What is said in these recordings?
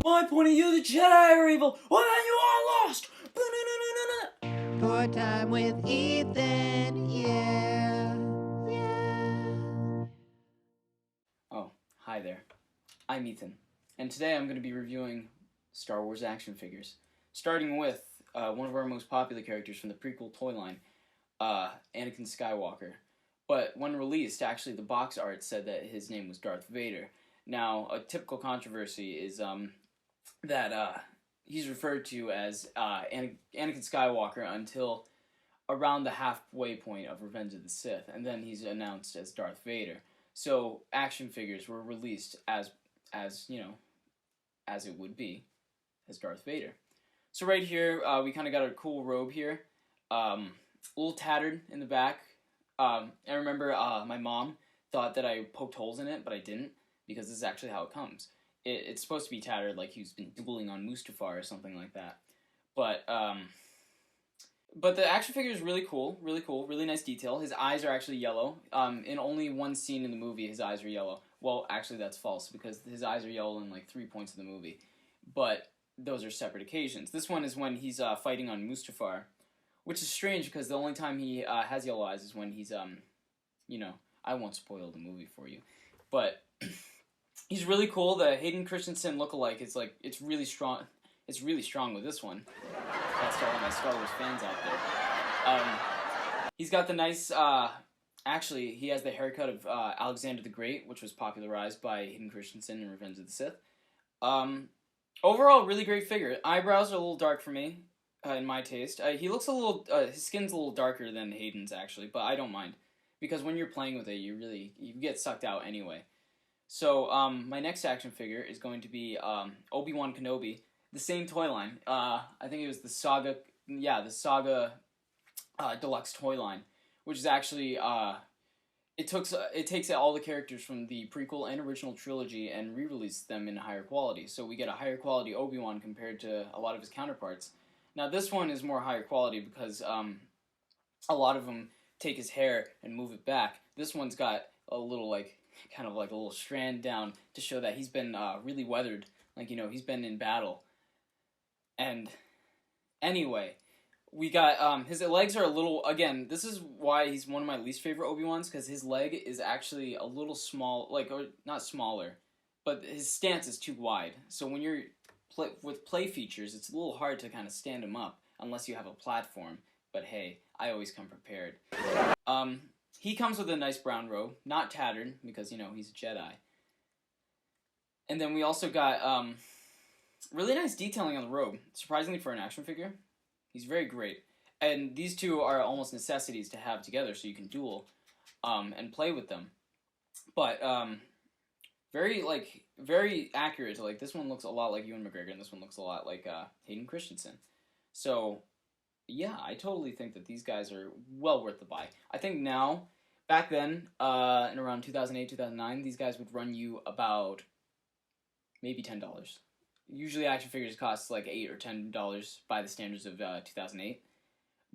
My point of view, the Jedi are evil. Well, then you are lost. For time with Ethan, yeah. Yeah. Oh, hi there. I'm Ethan, and today I'm going to be reviewing Star Wars action figures, starting with one of our most popular characters from the prequel toy line, Anakin Skywalker. But when released, actually, the box art said that his name was Darth Vader. Now, a typical controversy is that he's referred to as Anakin Skywalker until around the halfway point of Revenge of the Sith, and then he's announced as Darth Vader. So action figures were released as you know, as it would be, as Darth Vader. So right here, we kind of got a cool robe here, a little tattered in the back. I remember my mom thought that I poked holes in it, but I didn't, because this is actually how it comes. It's supposed to be tattered like he's been dueling on Mustafar or something like that. But the action figure is really cool, really nice detail. His eyes are actually yellow. In only one scene in the movie, his eyes are yellow. Well, actually, that's false, because his eyes are yellow in like 3 points of the movie. But those are separate occasions. This one is when he's fighting on Mustafar, which is strange, because the only time he has yellow eyes is when he's, you know, I won't spoil the movie for you. But he's really cool. The Hayden Christensen lookalike is like, it's really strong. It's really strong with this one. That's to all my Star Wars fans out there. He's got the nice, actually, he has the haircut of Alexander the Great, which was popularized by Hayden Christensen in Revenge of the Sith. Overall, really great figure. Eyebrows are a little dark for me, in my taste. He looks a little, his skin's a little darker than Hayden's, actually, but I don't mind. Because when you're playing with it, you get sucked out anyway. So, my next action figure is going to be Obi-Wan Kenobi. The same toy line. I think it was the Saga, the Saga Deluxe toy line, which is actually, it takes all the characters from the prequel and original trilogy and re-releases them in higher quality. So we get a higher quality Obi-Wan compared to a lot of his counterparts. Now this one is more higher quality because a lot of them take his hair and move it back. This one's got a little, like, kind of like a little strand down to show that he's been really weathered. Like, you know, he's been in battle. And anyway, we got his legs are a little, again, this is why he's one of my least favorite Obi-Wans, because his leg is actually a little small, like, or not smaller, but his stance is too wide. So when you're with play features, it's a little hard to kind of stand him up unless you have a platform. But hey, I always come prepared. He comes with a nice brown robe, not tattered, because, you know, he's a Jedi. And then we also got really nice detailing on the robe, surprisingly for an action figure. He's very great. And these two are almost necessities to have together so you can duel and play with them. But very accurate. Like, this one looks a lot like Ewan McGregor, and this one looks a lot like Hayden Christensen. So, yeah, I totally think that these guys are well worth the buy. I think now, back then, in around 2008, 2009, these guys would run you about maybe $10. Usually action figures cost like $8 or $10 by the standards of 2008.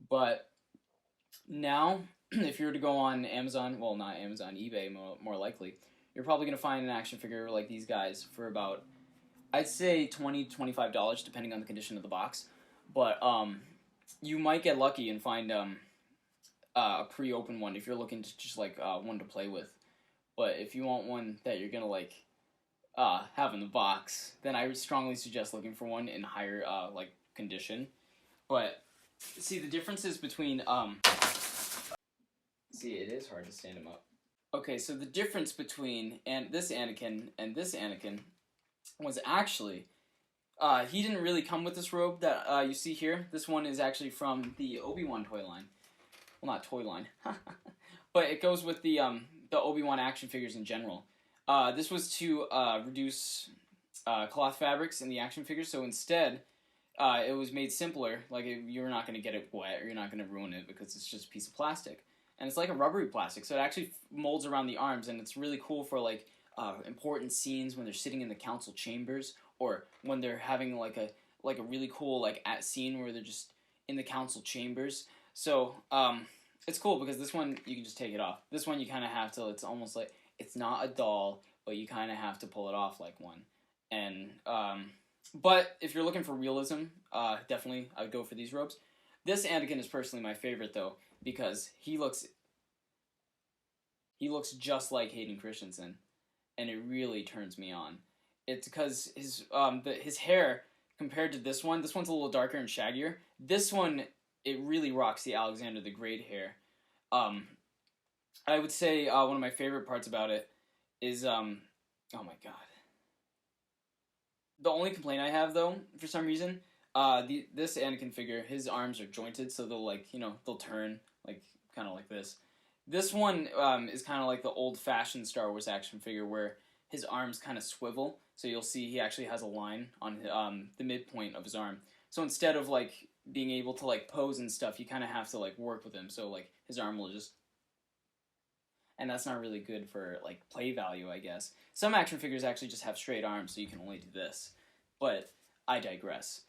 But now, if you were to go on Amazon, well, not Amazon, eBay more likely, you're probably going to find an action figure like these guys for about, I'd say $20 to $25, depending on the condition of the box. But you might get lucky and find a pre-open one if you're looking to just like one to play with. But if you want one that you're going to like have in the box, then I would strongly suggest looking for one in higher like condition. But see, the differences between see, it is hard to stand him up. Okay, so the difference between this Anakin and this Anakin was actually he didn't really come with this robe that you see here. This one is actually from the Obi-Wan toy line. Well, not toy line, but it goes with the Obi-Wan action figures in general. This was to reduce cloth fabrics in the action figures, so instead, it was made simpler. Like, you're not going to get it wet, or you're not going to ruin it, because it's just a piece of plastic. And it's like a rubbery plastic, so it actually molds around the arms, and it's really cool for, like, important scenes when they're sitting in the council chambers, or when they're having, like a really cool, like, scene where they're just in the council chambers. So, it's cool, because this one, you can just take it off. This one, you kind of have to, it's almost like, it's not a doll, but you kind of have to pull it off like one. And But if you're looking for realism, definitely I would go for these robes. This Anakin is personally my favorite though, because he looks just like Hayden Christensen, and it really turns me on. It's because his hair compared to this one's a little darker and shaggier. This one, it really rocks the Alexander the Great hair. I would say one of my favorite parts about it is oh my god. The only complaint I have though, for some reason, this Anakin figure, his arms are jointed, so they'll they'll turn like kind of like this. This one is kind of like the old-fashioned Star Wars action figure where his arms kind of swivel, so you'll see he actually has a line on the midpoint of his arm. So instead of like being able to like pose and stuff, you kind of have to like work with him. So like his arm will just, and that's not really good for like play value, I guess. Some action figures actually just have straight arms, so you can only do this. But I digress.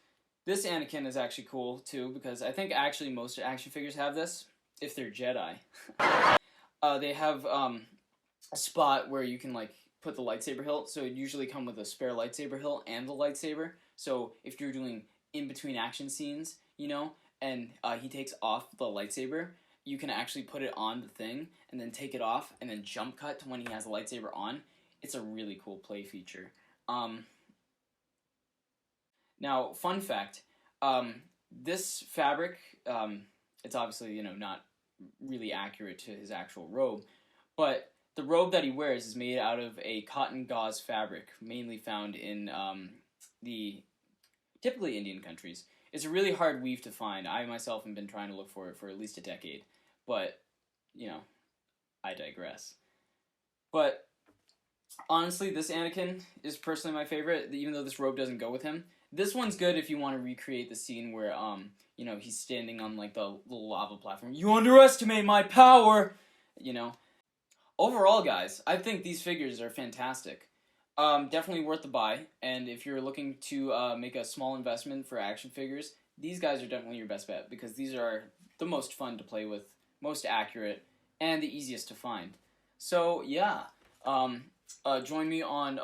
This Anakin is actually cool too because I think actually most action figures have this if they're Jedi. They have a spot where you can like put the lightsaber hilt, so it usually come with a spare lightsaber hilt and the lightsaber. So if you're doing in between action scenes, and he takes off the lightsaber, you can actually put it on the thing and then take it off and then jump cut to when he has a lightsaber on. It's a really cool play feature. Now, fun fact, this fabric, it's obviously, not really accurate to his actual robe, but the robe that he wears is made out of a cotton gauze fabric, mainly found in the typically Indian countries. It's a really hard weave to find. I myself have been trying to look for it for at least a decade, but, I digress. But, honestly, this Anakin is personally my favorite, even though this robe doesn't go with him. This one's good if you want to recreate the scene where, he's standing on, like, the little lava platform. You underestimate my power! Overall, guys, I think these figures are fantastic. Definitely worth the buy, and if you're looking to make a small investment for action figures, these guys are definitely your best bet, because these are the most fun to play with, most accurate, and the easiest to find. So, yeah, join me on